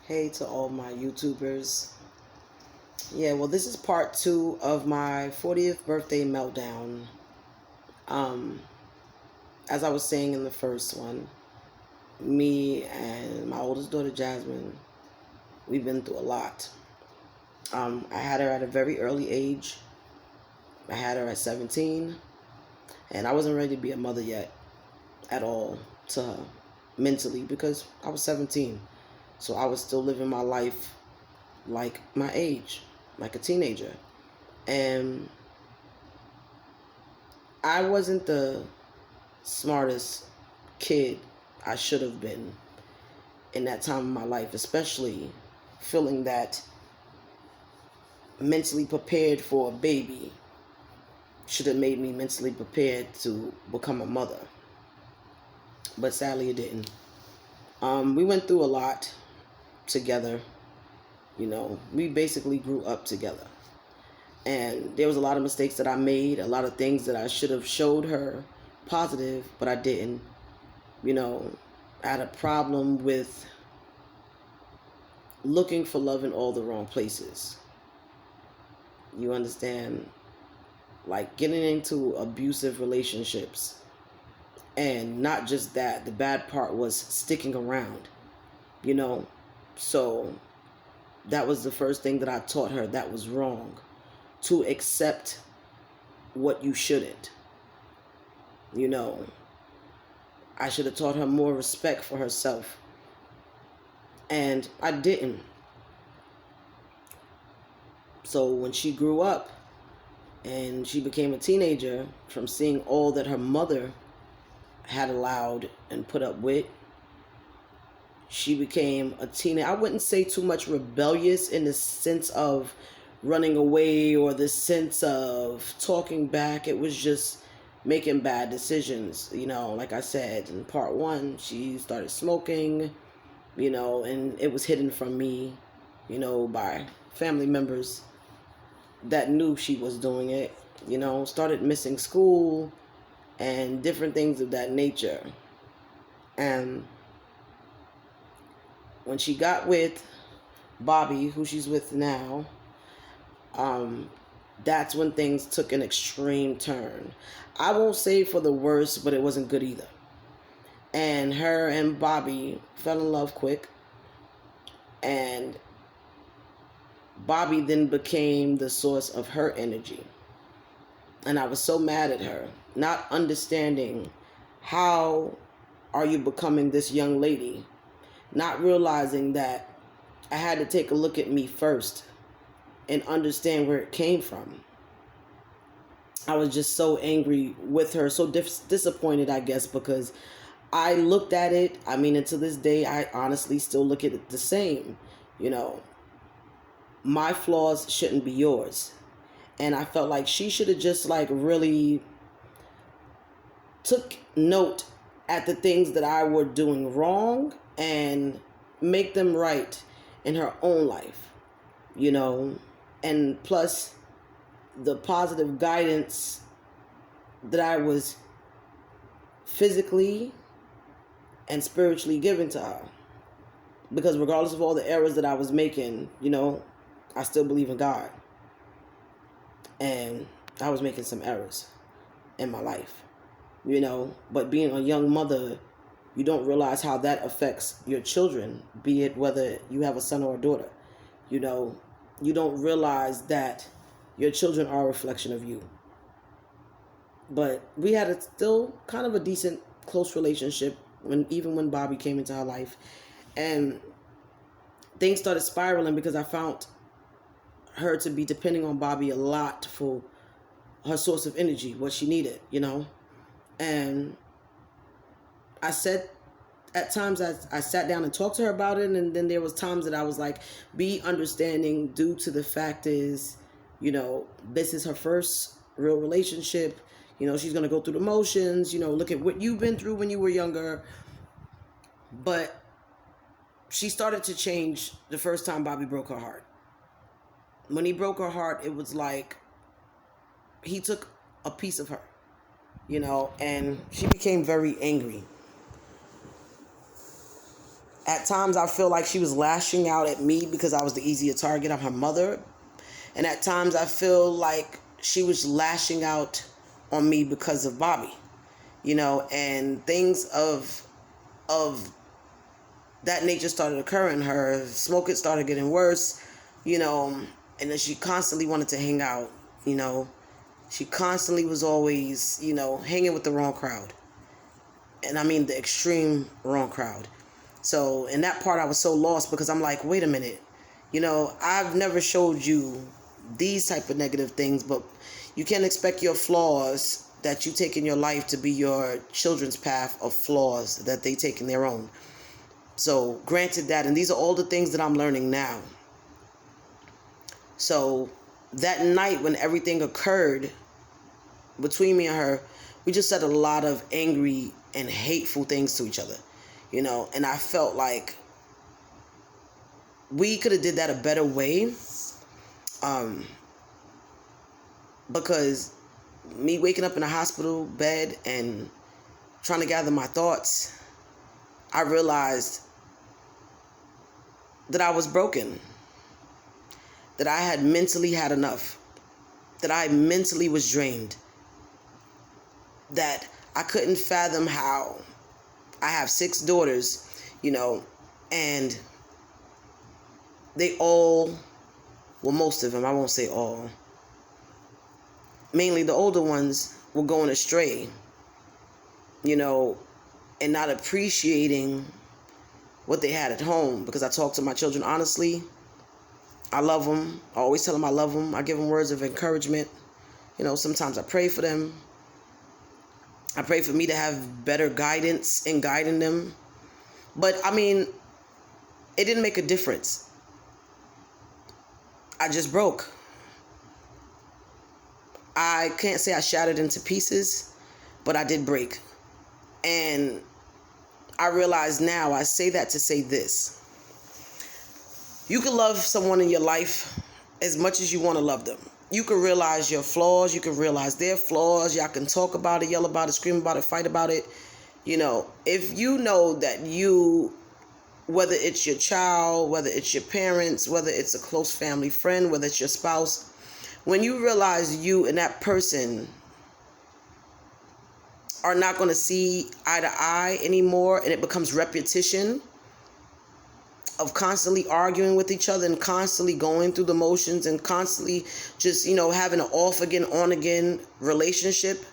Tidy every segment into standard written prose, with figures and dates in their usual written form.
Hey to all my YouTubers. Yeah, well, this is part 2 of my 40th birthday meltdown. Um, as I was saying in the first one, me and my oldest daughter Jasmine, we've been through a lot. I had her at a very early age. I had her at 17, and I wasn't ready to be a mother yet at all to her mentally because I was 17. So I was still living my life like my age, like a teenager. And I wasn't the smartest kid I should have been in that time of my life, especially feeling that mentally prepared for a baby should have made me mentally prepared to become a mother. But sadly, it didn't. We went through a lot together. We basically grew up together. And there was a lot of mistakes that I made, a lot of things that I should have showed her positive, but I didn't. I had a problem with looking for love in all the wrong places. You understand? Like getting into abusive relationships. And not just that, the bad part was sticking around, you know? So that was the first thing that I taught her that was wrong. To accept what you shouldn't. I should have taught her more respect for herself. And I didn't. So when she grew up and she became a teenager, from seeing all that her mother had allowed and put up with, she became a teenager. I wouldn't say too much rebellious in the sense of running away or the sense of talking back. It was just making bad decisions. Like I said in part 1, she started smoking, and it was hidden from me, by family members that knew she was doing it. Started missing school and different things of that nature. And when she got with Bobby, who she's with now, that's when things took an extreme turn. I won't say for the worst, but it wasn't good either. And her and Bobby fell in love quick. And Bobby then became the source of her energy. And I was so mad at her, not understanding how are you becoming this young lady, not realizing that I had to take a look at me first and understand where it came from. I was just so angry with her, so disappointed, I guess, because I looked at it. And to this day, I honestly still look at it the same. My flaws shouldn't be yours. And I felt like she should have just really took note at the things that I were doing wrong and make them right in her own life, and plus the positive guidance that I was physically and spiritually given to her. Because regardless of all the errors that I was making, I still believe in God. And I was making some errors in my life, but being a young mother, you don't realize how that affects your children, be it whether you have a son or a daughter. You don't realize that your children are a reflection of you. But we had a still kind of a decent, close relationship even when Bobby came into her life. And things started spiraling because I found her to be depending on Bobby a lot for her source of energy, what she needed, And I said, at times I sat down and talked to her about it, and then there was times that I was like, be understanding, due to the fact is, this is her first real relationship. She's going to go through the motions, look at what you've been through when you were younger. But she started to change the first time Bobby broke her heart. When he broke her heart, it was like he took a piece of her, and she became very angry. At times I feel like she was lashing out at me because I was the easier target. I'm her mother. And at times I feel like she was lashing out on me because of Bobby, and things of that nature started occurring. Her smoking started getting worse, and then she constantly wanted to hang out, She constantly was always, hanging with the wrong crowd. And I mean the extreme wrong crowd. So in that part I was so lost because I'm like, wait a minute, I've never showed you these type of negative things, but you can't expect your flaws that you take in your life to be your children's path of flaws that they take in their own. So granted that, and these are all the things that I'm learning now. So that night when everything occurred between me and her, we just said a lot of angry and hateful things to each other, and I felt like we could have did that a better way. Because me waking up in a hospital bed and trying to gather my thoughts, I realized that I was broken, that I had mentally had enough, that I mentally was drained, that I couldn't fathom how I have 6 daughters, and they all, well, most of them, I won't say all, mainly the older ones were going astray, and not appreciating what they had at home. Because I talk to my children honestly. I love them. I always tell them I love them. I give them words of encouragement. Sometimes I pray for them. I pray for me to have better guidance in guiding them. But, I mean, it didn't make a difference. I just broke. I can't say I shattered into pieces, but I did break. And I realize now, I say that to say this. You can love someone in your life as much as you want to love them. You can realize your flaws. You can realize their flaws. Y'all can talk about it, yell about it, scream about it, fight about it. If you know that whether it's your child, whether it's your parents, whether it's a close family friend, whether it's your spouse, when you realize you and that person are not going to see eye to eye anymore, and it becomes repetition of constantly arguing with each other and constantly going through the motions and constantly just, having an off again, on again relationship,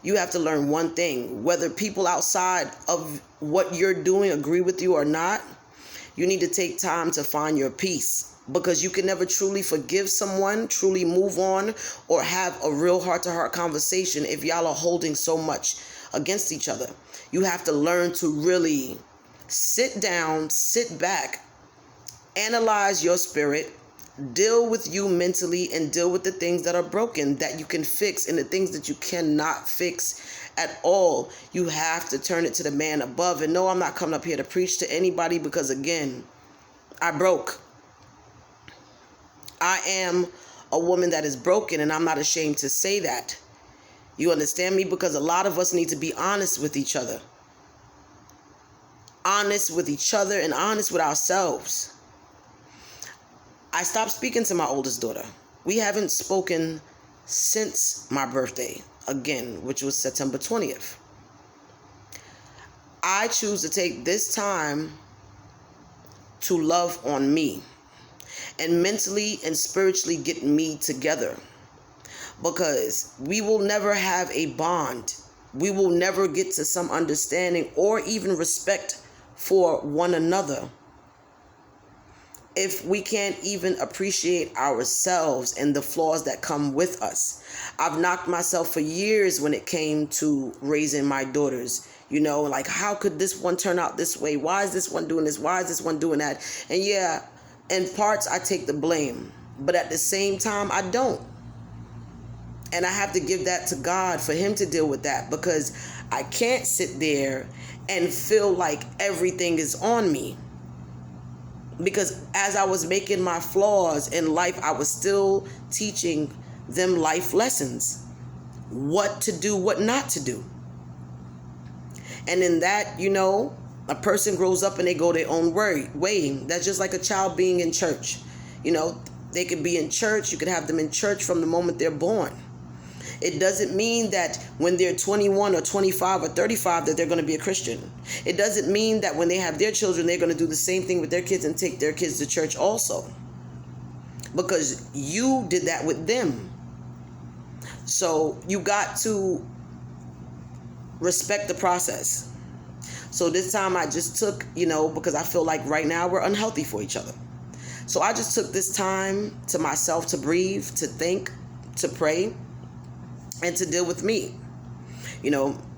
you have to learn one thing. Whether people outside of what you're doing agree with you or not, you need to take time to find your peace. Because you can never truly forgive someone, truly move on, or have a real heart-to-heart conversation if y'all are holding so much against each other. You have to learn to really sit down, sit back, analyze your spirit, deal with you mentally, and deal with the things that are broken that you can fix, and the things that you cannot fix at all. You have to turn it to the man above. And no, I'm not coming up here to preach to anybody, because again, I broke. I am a woman that is broken, and I'm not ashamed to say that. You understand me? Because a lot of us need to be honest with each other. Honest with each other and honest with ourselves. I stopped speaking to my oldest daughter. We haven't spoken since my birthday, again, which was September 20th. I choose to take this time to love on me and mentally and spiritually get me together, because we will never have a bond. We will never get to some understanding or even respect for one another if we can't even appreciate ourselves and the flaws that come with us. I've knocked myself for years when it came to raising my daughters. Like, how could this one turn out this way? Why is this one doing this? Why is this one doing that? And yeah, in parts I take the blame, but at the same time I don't. And I have to give that to God for him to deal with that, because I can't sit there and feel like everything is on me. Because as I was making my flaws in life, I was still teaching them life lessons. What to do, what not to do. And in that, A person grows up and they go their own way. That's just like a child being in church. You know, they could be in church. You could have them in church from the moment they're born. It doesn't mean that when they're 21 or 25 or 35 that they're going to be a Christian. It doesn't mean that when they have their children, they're going to do the same thing with their kids and take their kids to church also. Because you did that with them. So you got to respect the process. So this time I just took, because I feel like right now we're unhealthy for each other. So I just took this time to myself to breathe, to think, to pray, and to deal with me.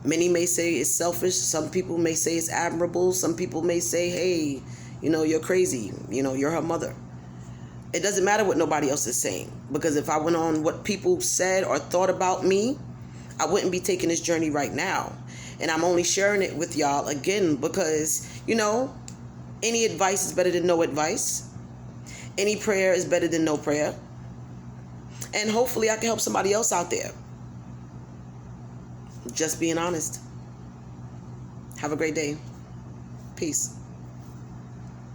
Many may say it's selfish. Some people may say it's admirable. Some people may say, hey, you're crazy. You're her mother. It doesn't matter what nobody else is saying. Because if I went on what people said or thought about me, I wouldn't be taking this journey right now. And I'm only sharing it with y'all again because, any advice is better than no advice. Any prayer is better than no prayer. And hopefully I can help somebody else out there. Just being honest. Have a great day. Peace.